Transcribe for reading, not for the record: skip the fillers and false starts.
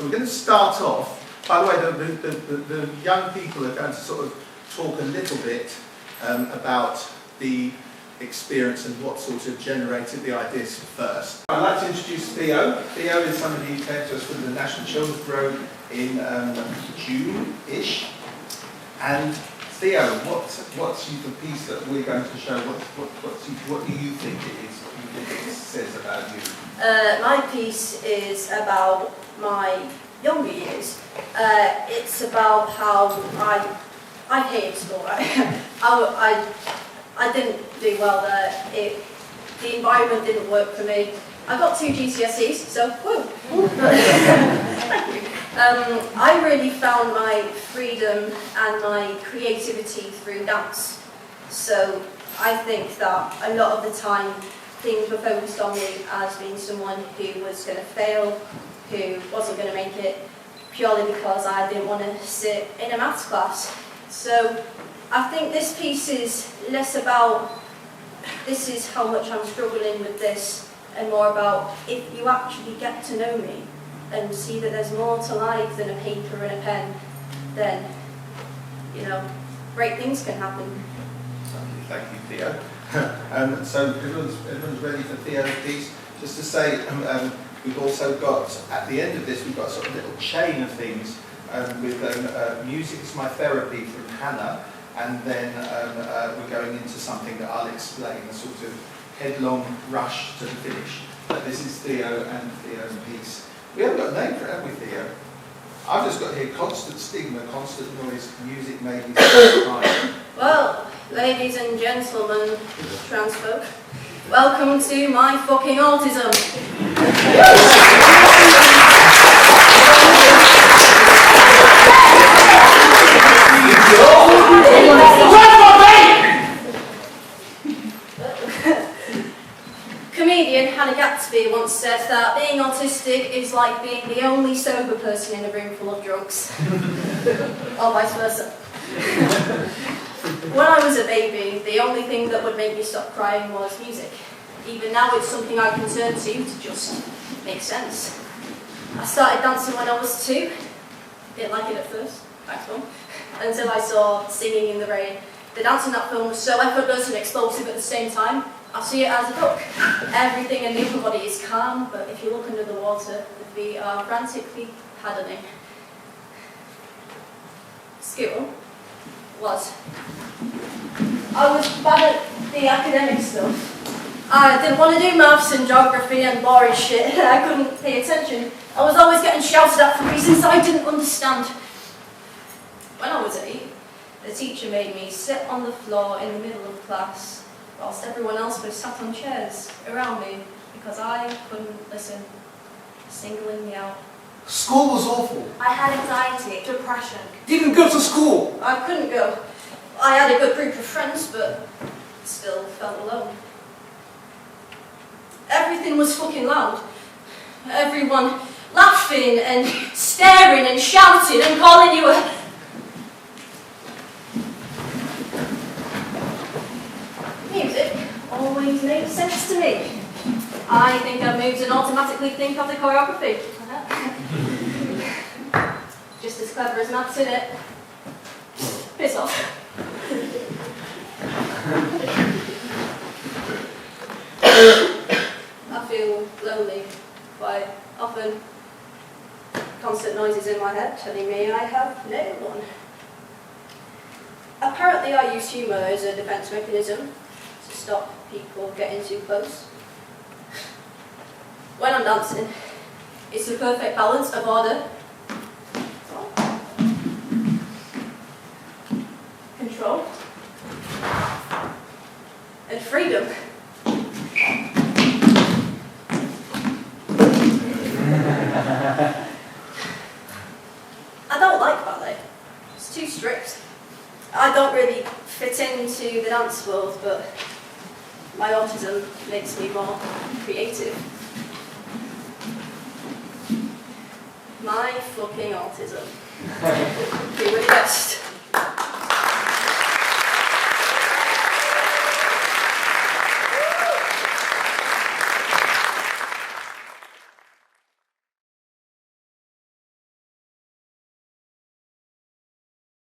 So we're going to start off. By the way, the young people are going to sort of talk a little bit about the experience and what sort of generated the ideas first. I'd like to introduce Theo. Theo is somebody who came to us from the National Children's Bureau in June-ish. And Theo, what's the piece that we're going to show? What do you think it is? What do you think it says about you? My piece is about my younger years. It's about how I hated school. I didn't do well there. The environment didn't work for me. I got 2 GCSEs, so woo! Thank you. I really found my freedom and my creativity through dance. So I think that a lot of the time things were focused on me as being someone who was going to fail, who wasn't going to make it, purely because I didn't want to sit in a maths class. So I think this piece is less about this is how much I'm struggling with this, and more about if you actually get to know me and see that there's more to life than a paper and a pen, then, you know, great things can happen. Thank you, Theo. So everyone's ready for Theo's piece. Just to say, we've also got, at the end of this, we've got sort of a little chain of things with Music is My Therapy from Hannah, and then we're going into something that I'll explain, a sort of headlong rush to the finish. But this is Theo and Theo's piece. We haven't got a name for it, have we, Theo? I've just got here constant stigma, constant noise, music made me cry. Well, ladies and gentlemen, trans folk, welcome to my fucking autism. Comedian Hannah Gatsby once said that being autistic is like being the only sober person in a room full of drugs. Or vice versa. When I was a baby, the only thing that would make me stop crying was music. Even now it's something I can turn to just make sense. I started dancing when I was 2. Didn't like it at first, thanks Mum, until I saw Singing in the Rain. The dance in that film was so effortless and explosive at the same time. I see it as a duck. Everything in the upper body is calm, but if you look under the water, the feet are frantically paddling. School was. I was bad at the academic stuff. I didn't want to do maths and geography and boring shit. I couldn't pay attention. I was always getting shouted at for reasons I didn't understand. When I was 8, the teacher made me sit on the floor in the middle of class whilst everyone else was sat on chairs around me because I couldn't listen, singling me out. School was awful. I had anxiety, depression. Didn't go to school. I couldn't go. I had a good group of friends, but still felt alone. Everything was fucking loud. Everyone laughing and staring and shouting and calling you a... Music always made sense to me. I think of moves and automatically think of the choreography. Just as clever as maths, in it. Piss off. I feel lonely quite often. Constant noises in my head telling me I have no one. Apparently I use humour as a defence mechanism to stop people getting too close. When I'm dancing, it's the perfect balance of order, control, and freedom. I don't like ballet. It's too strict. I don't really fit into the dance world, but my autism makes me more creative. My fucking autism. Do your best.